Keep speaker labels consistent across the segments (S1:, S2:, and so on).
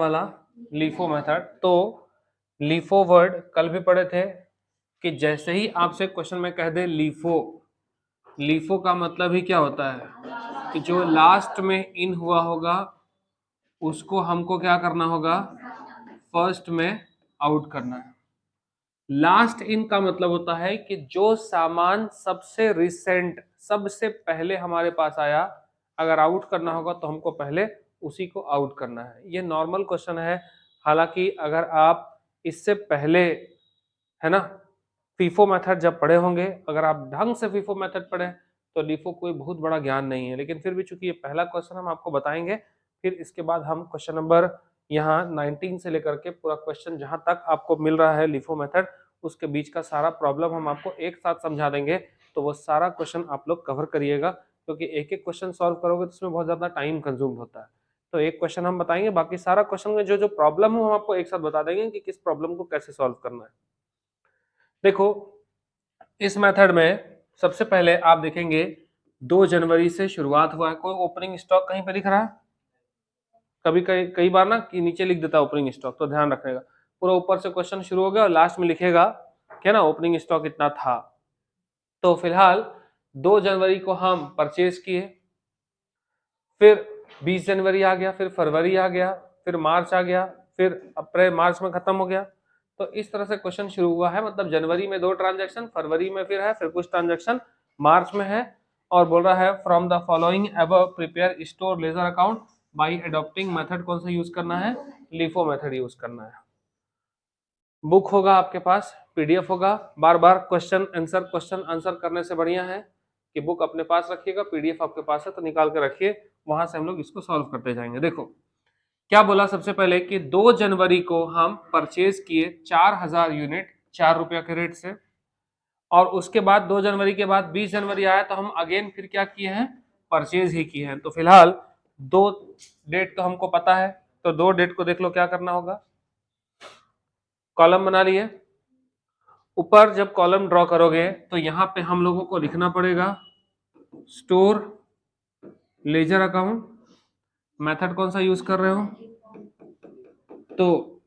S1: वाला LIFO method. तो LIFO word कल भी पढ़े थे कि जैसे ही आपसे क्वेश्चन में कह दे LIFO का मतलब ही क्या होता है कि जो लास्ट में इन हुआ होगा उसको हमको क्या करना होगा, फर्स्ट में आउट करना है। लास्ट इन का मतलब होता है कि जो सामान सबसे रिसेंट, सबसे पहले हमारे पास आया, अगर आउट करना होगा तो हमको पहले उसी को आउट करना है। ये नॉर्मल क्वेश्चन है। हालांकि अगर आप इससे पहले, है ना, FIFO मेथड जब पढ़े होंगे, अगर आप ढंग से FIFO मेथड पढ़े तो LIFO कोई बहुत बड़ा ज्ञान नहीं है, लेकिन फिर भी चूंकि ये पहला क्वेश्चन हम आपको बताएंगे, फिर इसके बाद हम क्वेश्चन नंबर यहाँ 19 से लेकर के पूरा क्वेश्चन जहां तक आपको मिल रहा है LIFO मेथड, उसके बीच का सारा प्रॉब्लम हम आपको एक साथ समझा देंगे। तो वो सारा क्वेश्चन आप लोग कवर करिएगा, क्योंकि एक एक क्वेश्चन सॉल्व करोगे तो उसमें बहुत ज्यादा टाइम कंज्यूम होता है। तो एक क्वेश्चन हम बताएंगे, बाकी सारा क्वेश्चन में जो जो प्रॉब्लम हो हम आपको एक साथ बता देंगे कि किस प्रॉब्लम को कैसे सॉल्व करना है। देखो, इस मेथड में सबसे पहले आप देखेंगे 2 जनवरी से शुरुआत हुआ है। कोई ओपनिंग स्टॉक कहीं पर दिख रहा है? कभी कई बार ना कि नीचे लिख देता है ओपनिंग स्टॉक, तो ध्यान रखिएगा। पूरा ऊपर से क्वेश्चन शुरू हो गया और लास्ट में लिखेगा क्या ना, ओपनिंग स्टॉक इतना था। तो फिलहाल 2 जनवरी को हम परचेज किए, फिर 20 जनवरी आ गया, फिर फरवरी आ गया, फिर मार्च आ गया, फिर अप्रैल मार्च में खत्म हो गया। तो इस तरह से क्वेश्चन शुरू हुआ है। मतलब जनवरी में 2 ट्रांजैक्शन, फरवरी में फिर है, फिर कुछ ट्रांजैक्शन मार्च में है। और बोल रहा है from the following above prepare store ledger account by adopting method. कौन सा यूज करना है? LIFO मेथड यूज करना है। बुक होगा आपके पास, PDF होगा। बार बार क्वेश्चन आंसर करने से बढ़िया है कि बुक अपने पास रखिएगा, PDF आपके पास है तो निकाल के रखिए, वहां से हम लोग इसको सॉल्व करते जाएंगे। देखो क्या बोला, सबसे पहले कि 2 जनवरी को हम परचेज किए 4000 यूनिट 4 रुपया के रेट से, और उसके बाद 2 जनवरी के बाद 20 जनवरी आया तो हम अगेन फिर क्या किए हैं, परचेज ही किए हैं। तो फिलहाल 2 डेट तो हमको पता है, तो 2 डेट को देख लो क्या करना होगा। कॉलम बना लिए, ऊपर जब कॉलम ड्रॉ करोगे तो यहाँ पे हम लोगों को लिखना पड़ेगा स्टोर लेजर अकाउंट। मेथड कौन सा यूज कर रहे हो? तो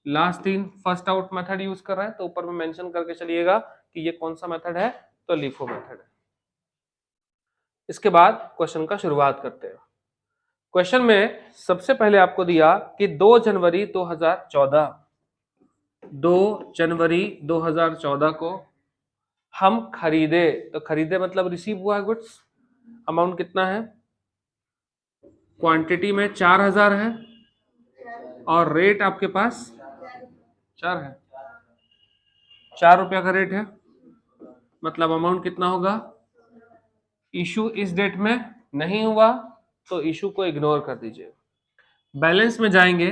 S1: last in first out method use कर रहे हैं, तो ऊपर में मेंशन करके चलिएगा कि ये कौन सा मेथड है, तो LIFO मेथड है। इसके बाद क्वेश्चन का शुरुआत करते हैं। क्वेश्चन में सबसे पहले आपको दिया कि 2 जनवरी 2014 को हम खरीदे। तो खरीदे मतलब रिसीव हुआ है गुड्स। अमाउंट कितना है? क्वांटिटी में 4000 है और रेट आपके पास 4 है, 4 रुपया का रेट है। मतलब अमाउंट कितना होगा? इशू इस डेट में नहीं हुआ तो इशू को इग्नोर कर दीजिए। बैलेंस में जाएंगे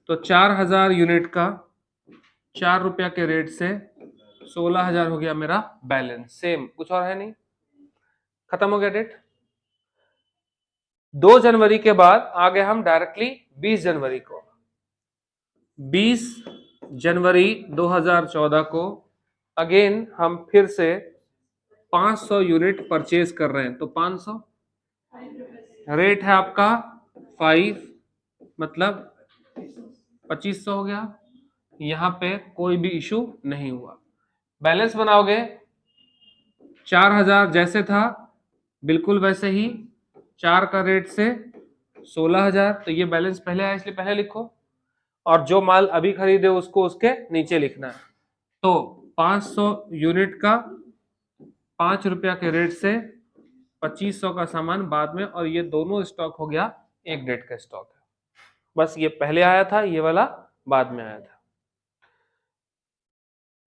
S1: तो 4000 यूनिट का 4 रुपया के रेट से 16000 हो गया मेरा बैलेंस। सेम, कुछ और है नहीं, खत्म हो गया डेट। 2 जनवरी के बाद आ गए हम डायरेक्टली 20 जनवरी को। 20 जनवरी 2014 को अगेन हम फिर से 500 यूनिट परचेज कर रहे हैं। तो 500 रेट है आपका 5, मतलब 2500 हो गया। यहाँ पे कोई भी इशू नहीं हुआ। बैलेंस बनाओगे 4000 जैसे था बिल्कुल वैसे ही, 4 का रेट से 16000। तो ये बैलेंस पहले आया इसलिए पहले लिखो, और जो माल अभी खरीदे उसको उसके नीचे लिखना है। तो 500 यूनिट का 5 रुपया के रेट से 2500 का सामान बाद में, और ये दोनों स्टॉक हो गया एक डेट का स्टॉक है। बस ये पहले आया था, ये वाला बाद में आया था।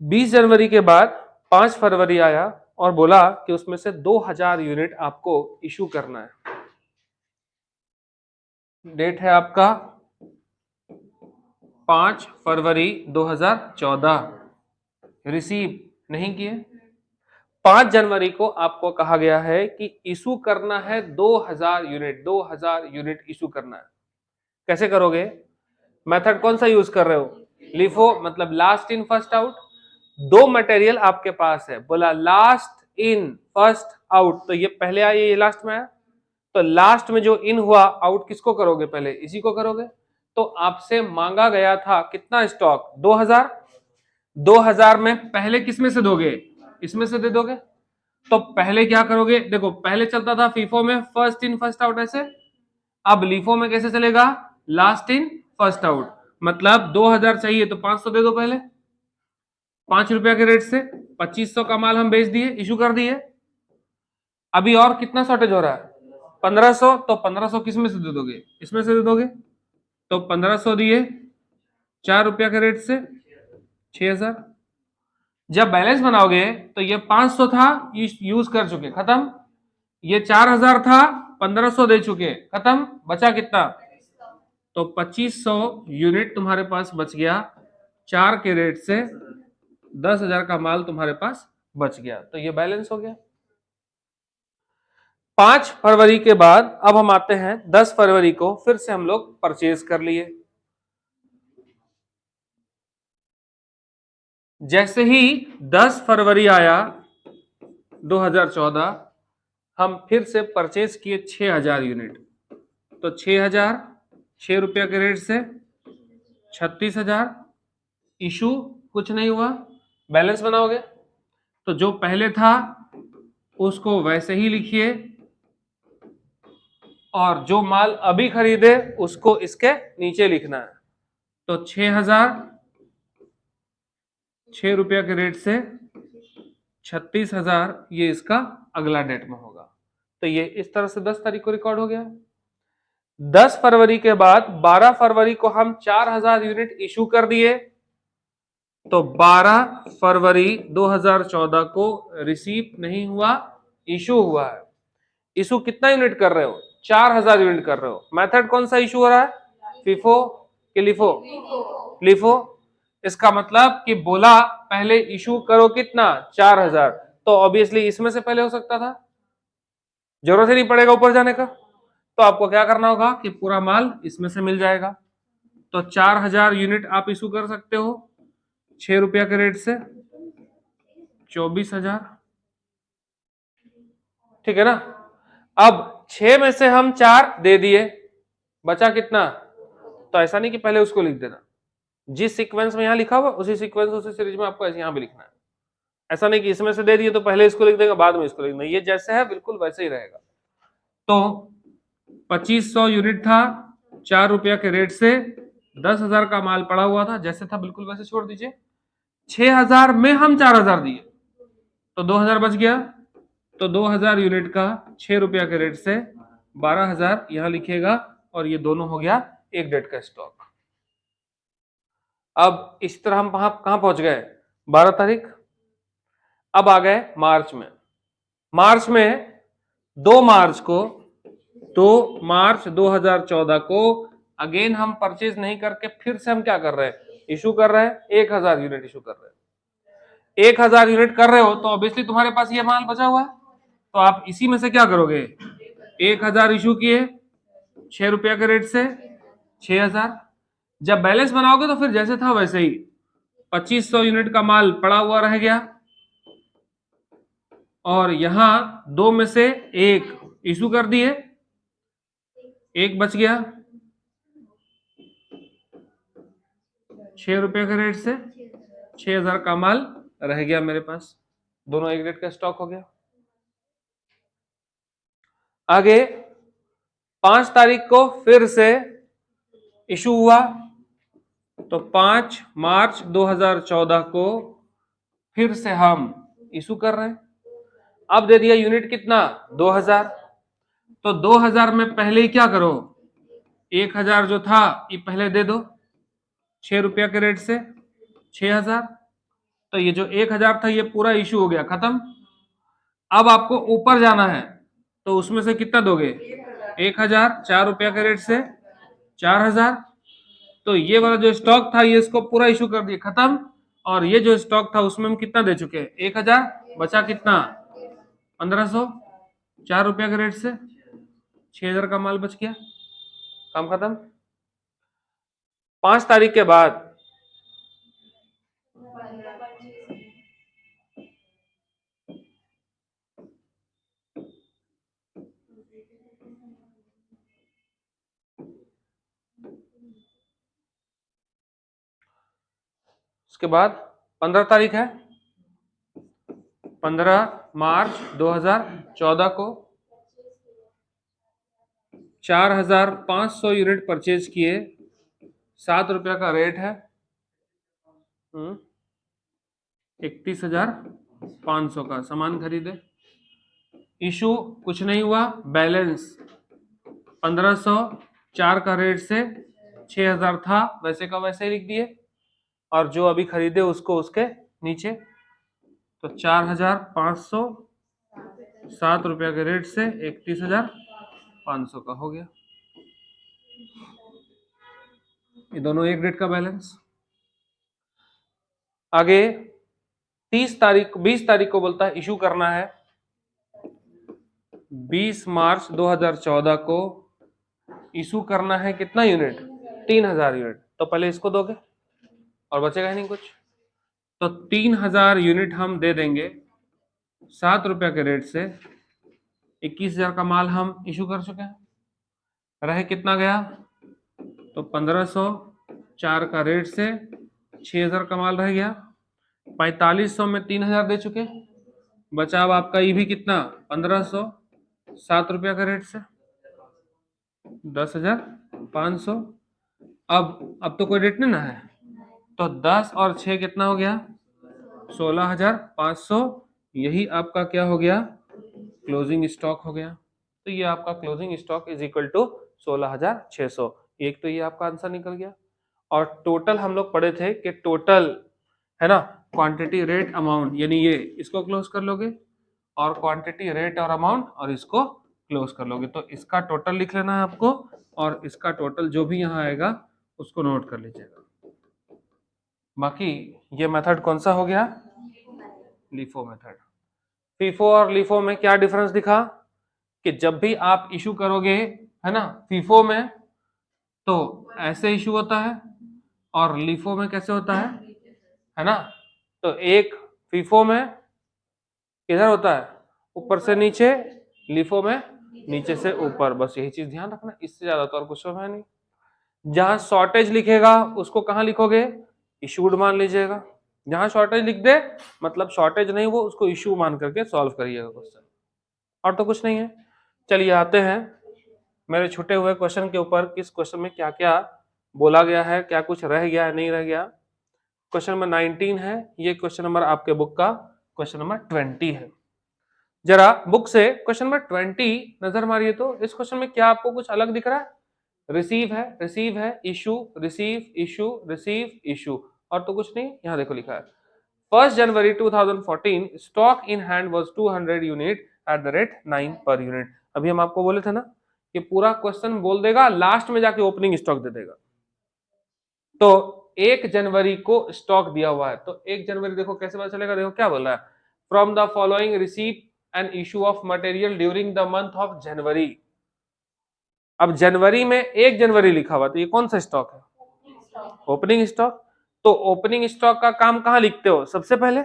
S1: 20 जनवरी के बाद 5 फरवरी आया और बोला कि उसमें से 2000 यूनिट आपको इशू करना है। डेट है आपका 5 फरवरी 2014, रिसीव नहीं किए। 5 जनवरी को आपको कहा गया है कि इशू करना है 2000 यूनिट, 2000 यूनिट इशू करना है। कैसे करोगे? मेथड कौन सा यूज कर रहे हो? LIFO, मतलब last in first out. 2 material आपके पास है, बोला लास्ट इन फर्स्ट आउट, तो ये पहले आया, ये लास्ट में आया। तो लास्ट में जो इन हुआ आउट किसको करोगे? पहले इसी को करोगे। तो आपसे मांगा गया था कितना स्टॉक, 2000। 2000 में पहले किस में से दोगे, इसमें से दे दोगे। तो पहले क्या करोगे, देखो पहले चलता था फीफो में फर्स्ट इन फर्स्ट आउट ऐसे, अब लीफो में कैसे चलेगा, लास्ट इन फर्स्ट आउट। मतलब 2000 चाहिए तो 500 दे दो पहले, 5 रुपया के रेट से 2500 का माल हम बेच दिए, इशू कर दिए। अभी और कितना शॉर्टेज हो रहा है, 1500, तो 1500 किस में से दे दोगे, इसमें से दे दोगे। तो 1500 दिए 4 रुपया के रेट से 6000। जब बैलेंस बनाओगे तो ये 500 था, यूज कर चुके, खत्म। ये 4000 था, 1500 दे चुके, खत्म। बचा कितना, तो 2500 यूनिट तुम्हारे पास बच गया। 4 के रेट से 10,000 का माल तुम्हारे पास बच गया, तो ये बैलेंस हो गया। 5 फरवरी के बाद अब हम आते हैं 10 फरवरी को, फिर से हम लोग परचेज कर लिए। जैसे ही 10 फरवरी आया 2014, हम फिर से परचेज किए 6000 यूनिट। तो 6000, 6 रुपया के रेट से 36,000, इशू कुछ नहीं हुआ। बैलेंस बनाओगे तो जो पहले था उसको वैसे ही लिखिए, और जो माल अभी खरीदे उसको इसके नीचे लिखना है। तो 6000, 6 रुपया के रेट से 36,000, ये इसका अगला डेट में होगा। तो ये इस तरह से 10 तारीख को रिकॉर्ड हो गया। 10 फरवरी के बाद 12 फरवरी को हम 4000 यूनिट इशू कर दिए। तो 12 फरवरी 2014 को रिसीव नहीं हुआ, इशू हुआ है। इशू कितना यूनिट कर रहे हो, 4000 यूनिट कर रहे हो। मेथड कौन सा इशू हो रहा है, फीफो कि लिफो, लिफो। इसका मतलब कि बोला पहले इशू करो कितना, 4000, तो ऑब्वियसली इसमें से पहले हो सकता था, जरूरत ही नहीं पड़ेगा ऊपर जाने का। तो आपको क्या करना होगा कि पूरा माल इसमें से मिल जाएगा। तो 4000 यूनिट आप इशू कर सकते हो 6 रुपया के रेट से 24,000, ठीक है ना। अब 6 में से हम 4 दे दिए, बचा कितना। तो ऐसा नहीं कि पहले उसको लिख देना, जिस सीक्वेंस में यहां लिखा हुआ उसी सीक्वेंस उसी सीरीज में आपको ऐसे यहां भी लिखना है। ऐसा नहीं कि इसमें से दे दिए तो पहले इसको लिख देगा बाद में इसको लिख देना, ये जैसे है बिल्कुल वैसे ही रहेगा। तो 2500 यूनिट था, 4 रुपया के रेट से 10,000 का माल पड़ा हुआ था, जैसे था बिल्कुल वैसे छोड़ दीजिए। 6000 में हम 4000 दिए तो 2000 बच गया। तो 2000 यूनिट का 6 रुपया के रेट से 12,000 यहां लिखिएगा, और ये दोनों हो गया एक डेट का स्टॉक। अब इस तरह हम कहां पहुंच गए, 12 तारीख। अब आ गए मार्च में। मार्च में 2 मार्च को, 2 मार्च 2014 को अगेन हम परचेज नहीं करके फिर से हम क्या कर रहे हैं, इशू कर रहे हैं। 1000 यूनिट इशू कर रहे हैं। 1000 यूनिट कर रहे हो तो ऑब्वियसली तुम्हारे पास ये माल बचा हुआ है, तो आप इसी में से क्या करोगे, 1000 इशू किए 6 रुपया के रेट से 6000। जब बैलेंस बनाओगे तो फिर जैसे था वैसे ही 2500 यूनिट का माल पड़ा हुआ रह गया, और यहां 2 में से 1 इशू कर दिए, 1 बच गया 6 रुपए के रेट से 6000 का माल रह गया मेरे पास, दोनों एक रेट का स्टॉक हो गया। आगे 5 तारीख को फिर से इशू हुआ, तो 5 मार्च 2014 को फिर से हम इशू कर रहे हैं। अब दे दिया यूनिट कितना, 2000। तो 2000 में पहले ही क्या करो, 1000 जो था ये पहले दे दो 6 रुपया के रेट से 6000। तो ये जो 1000 था ये पूरा इशू हो गया, खत्म। अब आपको ऊपर जाना है तो उसमें से कितना दोगे, 1000, 4 रुपया के रेट से 4000। तो ये वाला जो स्टॉक था ये इसको पूरा इशू कर दिए, खत्म। और ये जो स्टॉक था उसमें हम कितना दे चुके, 1000, बचा कितना 1500, 4 रुपया के रेट से 6000 का माल बच गया, काम खत्म। 5 तारीख के बाद उसके बाद 15 तारीख है, 15 मार्च 2014 को 4,500 यूनिट परचेज किए, 7 रुपया का रेट है, 31,500 का सामान खरीदे। इशू कुछ नहीं हुआ, बैलेंस 1500, 4 का रेट से 6,000 था, वैसे का वैसे ही लिख दिए, और जो अभी खरीदे उसको उसके नीचे, तो 4,500 7 रुपया के रेट से 31,500 का हो गया। ये दोनों एक डेट का बैलेंस। आगे 20 तारीख को बोलता है इशू करना है, 20 मार्च 2014 को इशू करना है कितना यूनिट, 3,000 यूनिट। तो पहले इसको दोगे और बचेगा ही नहीं कुछ, तो 3,000 यूनिट हम दे देंगे 7 रुपया के रेट से, 21,000 का माल हम इशू कर चुके हैं। रहे कितना गया, तो 1500, 4 का रेट से 6,000 का माल रह गया, 4500 में 3,000 दे चुके, बचा अब आपका ये भी कितना 1500, 7 रुपया का रेट से 10,500। अब तो कोई रेट नहीं ना है, तो 10 और 6 कितना हो गया, 16,500। यही आपका क्या हो गया, क्लोजिंग स्टॉक हो गया। तो ये आपका closing stock is equal to 16,600। एक तो ये आपका आंसर निकल गया। और टोटल हम लोग पढ़े थे कि टोटल है ना, क्वांटिटी रेट अमाउंट, यानी ये इसको क्लोज कर लोगे और क्वांटिटी रेट और अमाउंट और इसको क्लोज कर लोगे, तो इसका टोटल लिख लेना है आपको, और इसका टोटल जो भी यहाँ आएगा उसको नोट कर लीजिएगा। बाकी ये मेथड कौन सा हो गया, लीफो मेथड। फीफो और लीफो में क्या डिफरेंस दिखा, कि जब भी आप इशू करोगे है ना फीफो में, तो ऐसे इशू होता है, और लीफो में कैसे होता है ना। तो एक फीफो में किधर होता है, ऊपर से नीचे, लीफो में नीचे से ऊपर, बस यही चीज ध्यान रखना, इससे ज्यादा तो और कुछ है नहीं। जहां शॉर्टेज लिखेगा उसको कहां लिखोगे, इशूड मान लीजिएगा। जहां शॉर्टेज लिख दे मतलब शॉर्टेज नहीं, वो उसको इशू मान करके सॉल्व करिएगा क्वेश्चन, और तो कुछ नहीं है। चलिए आते हैं मेरे छूटे हुए क्वेश्चन के ऊपर, किस क्वेश्चन में क्या क्या बोला गया है, क्या कुछ रह गया है नहीं रह गया। क्वेश्चन नंबर 19 है, ये क्वेश्चन नंबर आपके बुक का क्वेश्चन नंबर 20 है। जरा बुक से क्वेश्चन नंबर 20 नजर मारिए, तो इस क्वेश्चन में क्या आपको कुछ अलग दिख रहा है, रिसीव है, issue, receive, issue, receive, issue, और तो कुछ नहीं। यहाँ देखो लिखा है 1 जनवरी 2014 stock in hand was 200 unit at the rate 9 per unit. अभी हम आपको बोले थे ना कि पूरा क्वेश्चन बोल देगा, लास्ट में जाके ओपनिंग स्टॉक दे देगा। तो 1 जनवरी को स्टॉक दिया हुआ है, तो 1 जनवरी देखो कैसे पता चलेगा, देखो क्या बोल रहा है, from the following receive an issue of material during the month of January. अब जनवरी में 1 जनवरी लिखा हुआ, तो ये कौन सा स्टॉक है, ओपनिंग स्टॉक। तो ओपनिंग स्टॉक का काम कहां लिखते हो, सबसे पहले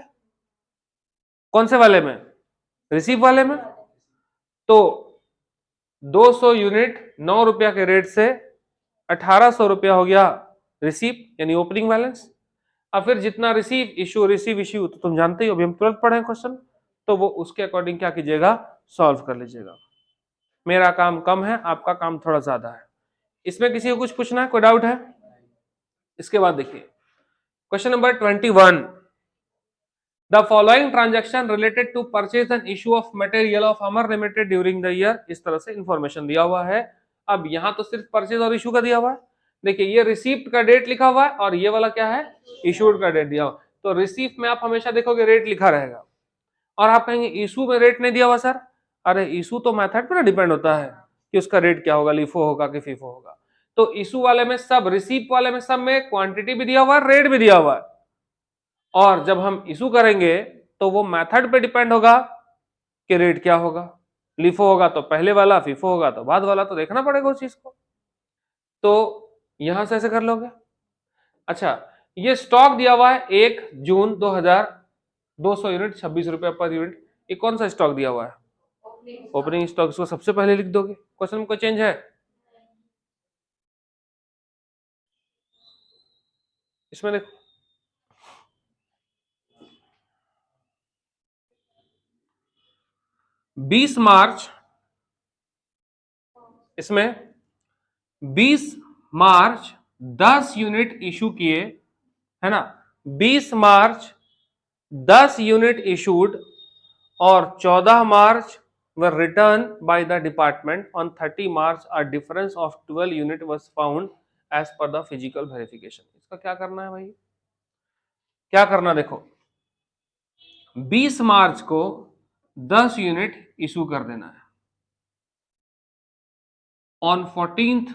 S1: कौन से वाले में, रिसीव वाले में। तो 200 यूनिट 9 रुपया के रेट से 1,800 रुपया हो गया रिसीव, यानी ओपनिंग बैलेंस। अब फिर जितना रिसीव इश्यू तो तुम जानते ही हो, अभी हम तुरंत पढ़े क्वेश्चन, तो वो उसके अकॉर्डिंग क्या कीजिएगा, सॉल्व कर लीजिएगा। मेरा काम कम है, आपका काम थोड़ा ज्यादा है। इसमें किसी को कुछ पूछना है, कोई डाउट है। इसके बाद देखिए question number 21, the following transaction related to purchase and issue of material of Amar limited during the year. इस तरह से इंफॉर्मेशन दिया हुआ है। अब यहां तो सिर्फ परचेज और इशू का दिया हुआ है। देखिए ये रिसीप्ट का डेट लिखा हुआ है, और ये वाला क्या है, इशूड का डेट दिया हुआ। तो रिसीप्ट में आप हमेशा देखोगे रेट लिखा रहेगा, और आप कहेंगे इशू में रेट नहीं दिया हुआ सर। अरे इशू तो मेथड पर डिपेंड होता है कि उसका रेट क्या होगा, लिफो होगा कि फीफो होगा। तो इशू वाले में सब, रिसीप्ट वाले में सब में क्वांटिटी भी दिया हुआ है, रेट भी दिया हुआ है। और जब हम इशू करेंगे तो वो मेथड पे डिपेंड होगा कि रेट क्या होगा, लिफो होगा तो पहले वाला, फीफो होगा तो बाद वाला, तो देखना पड़ेगा उस चीज को। तो यहां से ऐसे कर लोगे। अच्छा ये स्टॉक दिया हुआ है 1 जून 2000, 200 यूनिट 26 रुपया पर यूनिट। ये कौन सा स्टॉक दिया हुआ है, ओपनिंग स्टॉक। इसको सबसे पहले लिख दोगे। क्वेश्चन में कोई चेंज है इसमें, देखो 20 मार्च, इसमें 20 मार्च 10 यूनिट इशू किए, है ना, 20 मार्च 10 यूनिट इशूड और 14 मार्च were returned by the department. On 30 March a difference of 12 unit was found as per the physical verification. इसका क्या करना है भाई, क्या करना, देखो 20 मार्च को 10 यूनिट इशू कर देना है, on 14th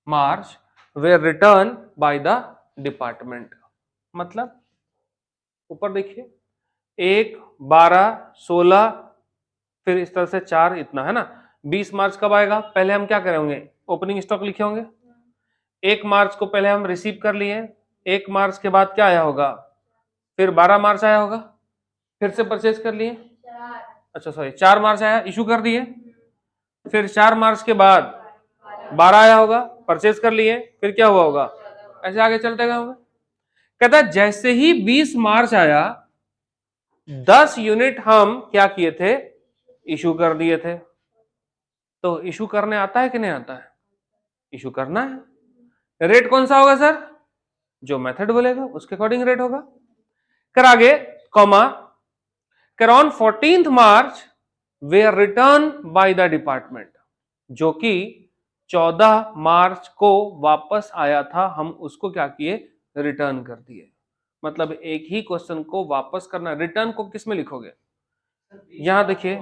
S1: March way return by the department. मतलब ऊपर देखिए 1, 12, 16, फिर इस तरह से 4, इतना है ना। 20 मार्च कब आएगा, पहले हम क्या करे होंगे, ओपनिंग स्टॉक लिखे होंगे। 1 मार्च को पहले हम रिसीव कर लिए, 1 मार्च के बाद क्या आया होगा, फिर 12 मार्च आया होगा, फिर से परचेज कर लिए, अच्छा सॉरी 4 मार्च आया, इशू कर दिए, फिर 4 मार्च के बाद 12 आया होगा, परचेज कर लिए, फिर क्या हुआ होगा, ऐसे आगे चलते गए होगा। कहता है जैसे ही 20 मार्च आया 10 यूनिट हम क्या किए थे, इशू कर दिए थे। तो इशू करने आता है कि नहीं आता है, इशू करना है। रेट कौन सा होगा सर, जो मेथड बोलेगा उसके अकॉर्डिंग रेट होगा। कर आगे कॉमा, कर on 14th March we are return by the department, जो कि 14 मार्च को वापस आया था, हम उसको क्या किए, रिटर्न कर दिए। मतलब एक ही क्वेश्चन को वापस करना। रिटर्न को किस में लिखोगे, यहां देखिए,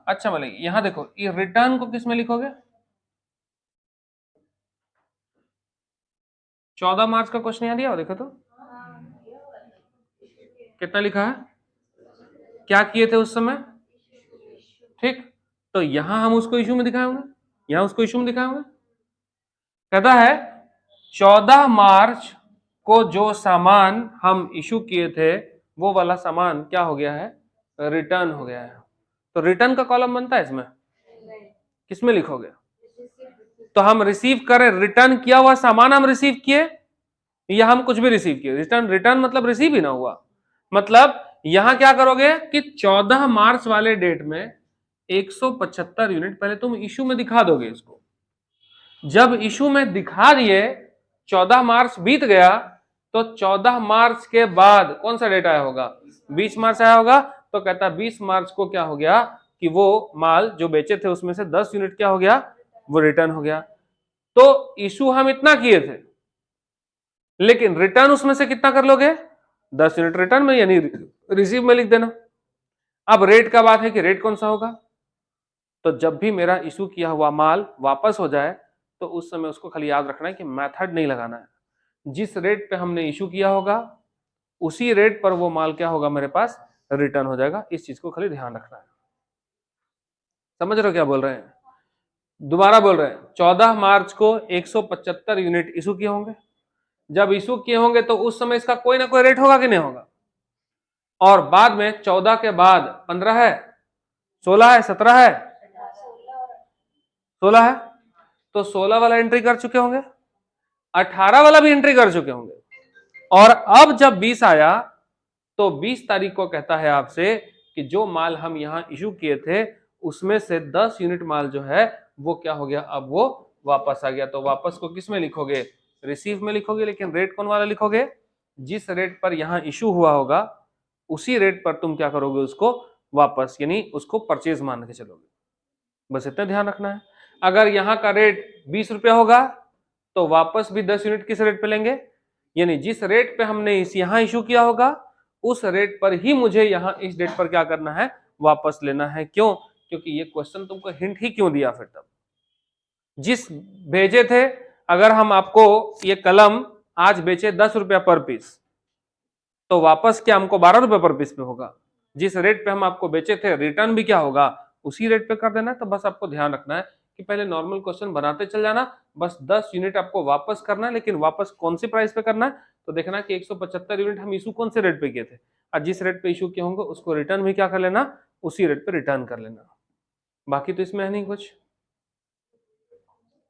S1: अच्छा मतलब यहां देखो, ये रिटर्न को किस में लिखोगे, 14 मार्च का क्वेश्चन यहां दिया हो, देखो तो कितना लिखा है, क्या किए थे उस समय, ठीक। तो यहां हम उसको इशू में दिखाएंगे, यहां उसको इशू में दिखाएंगे। कहता है 14 मार्च को जो सामान हम इशू किए थे वो वाला सामान क्या हो गया है, रिटर्न हो गया है। तो रिटर्न का कॉलम बनता है इसमें, किसमें लिखोगे, तो हम रिसीव करें, रिटर्न किया हुआ सामान हम रिसीव किए या हम कुछ भी रिसीव किए, रिटर्न, रिटर्न मतलब रिसीव ही ना हुआ। मतलब यहां क्या करोगे कि 14 मार्च वाले डेट में 175 यूनिट पहले तुम इशू में दिखा दोगे इसको। जब इशू में दिखा दिए, 14 मार्च बीत गया, तो 14 मार्च के बाद कौन सा डेट आया होगा, 20 मार्च आया होगा। तो कहता 20 मार्च को क्या हो गया कि वो माल जो बेचे थे उसमें से 10 यूनिट क्या हो गया, वो रिटर्न हो गया। तो इशू हम इतना किए थे, लेकिन रिटर्न उसमें से कितना कर लोगे, 10 यूनिट रिटर्न में, यानी रिसीव में लिख देना। अब रेट का बात है कि रेट कौन सा होगा, तो जब भी मेरा इशू किया हुआ माल वापस हो जाए तो उस समय उसको खाली याद रखना है कि मेथड नहीं लगाना है, जिस रेट पे हमने इशू किया होगा उसी रेट पर वो माल क्या होगा मेरे पास, रिटर्न हो जाएगा। इस चीज को खाली ध्यान रखना है। समझ रहे हो क्या बोल रहे हैं, दोबारा बोल रहे हैं, 14 मार्च को 175 यूनिट इशू किए होंगे। जब इशू किए होंगे तो उस समय इसका कोई ना कोई रेट होगा कि नहीं होगा, और बाद में 14 के बाद 15 है, 16 है, 17 है, 16 है, तो 16 वाला एंट्री कर चुके होंगे, 18 वाला भी एंट्री कर चुके होंगे, और अब जब 20 आया तो 20 तारीख को कहता है आपसे कि जो माल हम यहां इशू किए थे उसमें से 10 यूनिट माल जो है वो क्या हो गया, अब वो वापस आ गया। तो वापस को किस में लिखोगे, रिसीव में लिखोगे, लेकिन रेट कौन वाला लिखोगे, जिस रेट पर यहां इशू हुआ होगा उसी रेट पर तुम क्या करोगे, उसको वापस, यानी उसको परचेज मान के चलोगे। बस इतना ध्यान रखना है। अगर यहाँ का रेट 20 रुपया होगा तो वापस भी 10 यूनिट किस रेट पे लेंगे, यानी जिस रेट पे हमने यहां इशू किया होगा उस रेट पर ही मुझे यहां इस डेट पर क्या करना है, वापस लेना है। क्यों, क्योंकि ये क्वेश्चन तुमको हिंट ही क्यों दिया, फिर तब जिस भेजे थे, अगर हम आपको ये कलम आज बेचे 10 रुपया पर पीस, तो वापस क्या हमको 12 रुपए पर पीस पे होगा। जिस रेट पे हम आपको बेचे थे रिटर्न भी क्या होगा, उसी रेट पे कर देना है। तो बस आपको ध्यान रखना है कि पहले नॉर्मल क्वेश्चन बनाते चल जाना, बस 10 यूनिट आपको वापस करना है, लेकिन वापस कौन सी प्राइस पे करना है, तो देखना कि 175 यूनिट हम इशू कौन से रेट पे किए थे, और जिस रेट पे इशू किए होंगे उसको रिटर्न भी क्या कर लेना, उसी रेट पे रिटर्न कर लेना। बाकी तो इसमें है नहीं कुछ।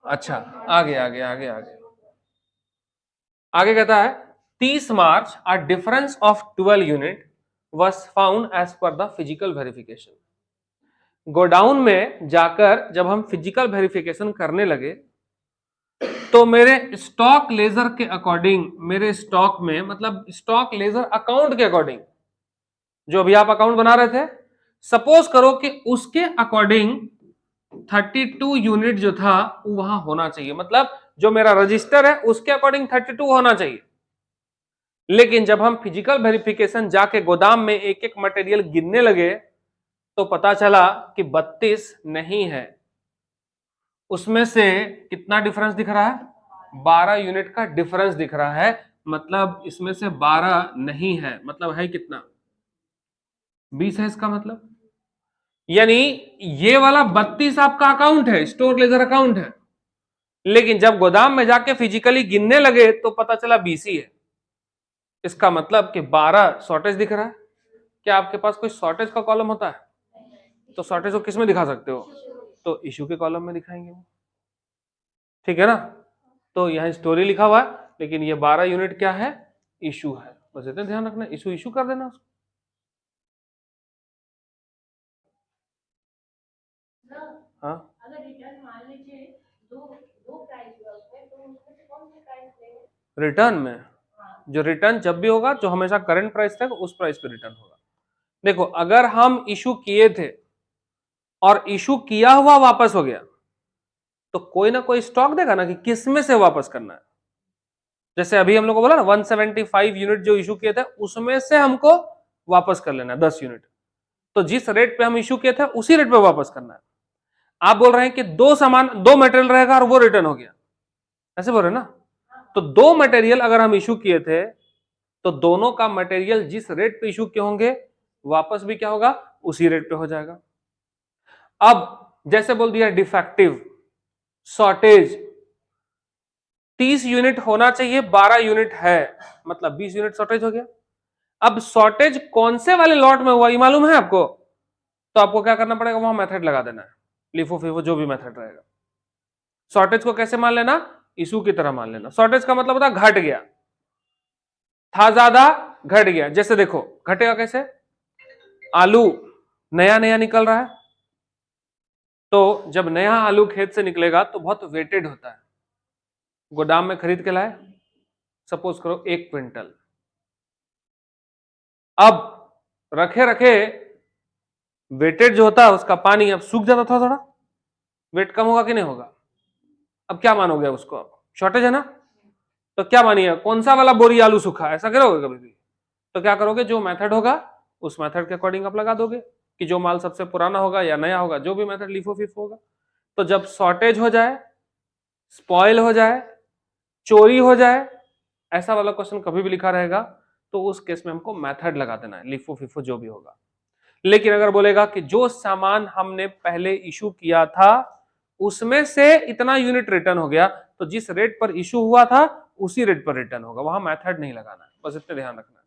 S1: अच्छा आगे आगे आगे आगे आगे कहता है 30 March a difference of 12 unit was found as per the physical verification। Godown में जाकर जब हम फिजिकल वेरिफिकेशन करने लगे तो मेरे स्टॉक लेजर के अकॉर्डिंग, मेरे स्टॉक में मतलब स्टॉक लेजर अकाउंट के अकॉर्डिंग, जो अभी आप अकाउंट बना रहे थे, सपोज करो कि उसके अकॉर्डिंग 32 यूनिट जो था वो वहां होना चाहिए, मतलब जो मेरा रजिस्टर है उसके अकॉर्डिंग 32 होना चाहिए। लेकिन जब हम फिजिकल वेरिफिकेशन जाके गोदाम में एक एक मटेरियल गिनने लगे तो पता चला कि 32 नहीं है। उसमें से कितना डिफरेंस दिख रहा है? 12 यूनिट का डिफरेंस दिख रहा है, मतलब इसमें से 12 नहीं है, मतलब है कितना? 20 है इसका मतलब। यानी ये वाला 32 आपका अकाउंट है, स्टोर लेजर अकाउंट है, लेकिन जब गोदाम में जाके फिजिकली गिनने लगे तो पता चला 20 ही है। इसका मतलब कि 12 शॉर्टेज दिख रहा है। क्या आपके पास कोई शॉर्टेज का कॉलम होता है? तो शॉर्टेज को किस में दिखा सकते हो? तो इशू के कॉलम में दिखाएंगे वो, ठीक है ना। तो यहाँ स्टोरी लिखा हुआ है, लेकिन ये 12 यूनिट क्या है? इशू है। बस इतना ध्यान रखना, इशू इशू कर देना उसको। हाँ, अगर रिटर्न मान लीजिए दो प्राइस हुआ उसमें, तो उसमें से कौन सा प्राइस लेंगे? रिटर्न में जो रिटर्न जब भी होगा, जो हमेशा करंट प्राइस था उस प्राइस पे रिटर्न होगा। देखो, अगर हम इशू किए थे और इशू किया हुआ वापस हो गया तो कोई ना कोई स्टॉक देगा ना कि किस में से वापस करना है। जैसे अभी हम लोग को बोला ना 175 यूनिट जो इशू किए थे उसमें से हमको वापस कर लेना है 10 यूनिट, तो जिस रेट पे हम इशू किए थे उसी रेट पे वापस करना है। आप बोल रहे हैं कि दो मटेरियल रहेगा और वो रिटर्न हो गया, ऐसे बोल रहे हैं ना। तो दो मटेरियल अगर हम इशू किए थे तो दोनों का मटेरियल जिस रेट पे इशू किए होंगे वापस भी क्या होगा? उसी रेट पे हो जाएगा। अब जैसे बोल दिया डिफेक्टिव, शॉर्टेज, 30 यूनिट होना चाहिए, 12 यूनिट है, मतलब 20 यूनिट शॉर्टेज हो गया। अब शॉर्टेज कौन से वाले लॉट में हुआ ये मालूम है आपको? तो आपको क्या करना पड़ेगा? वहां मेथड लगा देना है, लिफो फिफो जो भी मेथड रहेगा। शॉर्टेज को कैसे मान लेना? इशू की तरह मान लेना। शॉर्टेज का मतलब होता है घट गया, था ज्यादा, घट गया। जैसे देखो घटेगा कैसे? आलू नया नया निकल रहा है, तो जब नया आलू खेत से निकलेगा तो बहुत वेटेड होता है। गोदाम में खरीद के लाए, सपोज करो 1 क्विंटल, अब रखे रखे वेटेड जो होता है उसका पानी अब सूख जाता था, थोड़ा वेट कम होगा कि नहीं होगा? अब क्या मानोगे उसको? शॉर्टेज है ना। तो क्या मानिए, कौन सा वाला बोरी आलू सूखा, ऐसा करोगे कभी भी? तो क्या करोगे? जो मेथड होगा उस मेथड के अकॉर्डिंग आप लगा दोगे कि जो माल सबसे पुराना होगा या नया होगा, जो भी मेथड लिफो फिफो होगा। तो जब शॉर्टेज हो जाए, स्पॉइल हो जाए, चोरी हो जाए, ऐसा वाला क्वेश्चन कभी भी लिखा रहेगा तो उस केस में हमको मेथड लगा देना है, लिफो फिफो जो भी होगा। लेकिन अगर बोलेगा कि जो सामान हमने पहले इशू किया था उसमें से इतना यूनिट रिटर्न हो गया, तो जिस रेट पर इशू हुआ था उसी रेट पर रिटर्न होगा, वहां मेथड नहीं लगाना है, बस इतना ध्यान रखना है।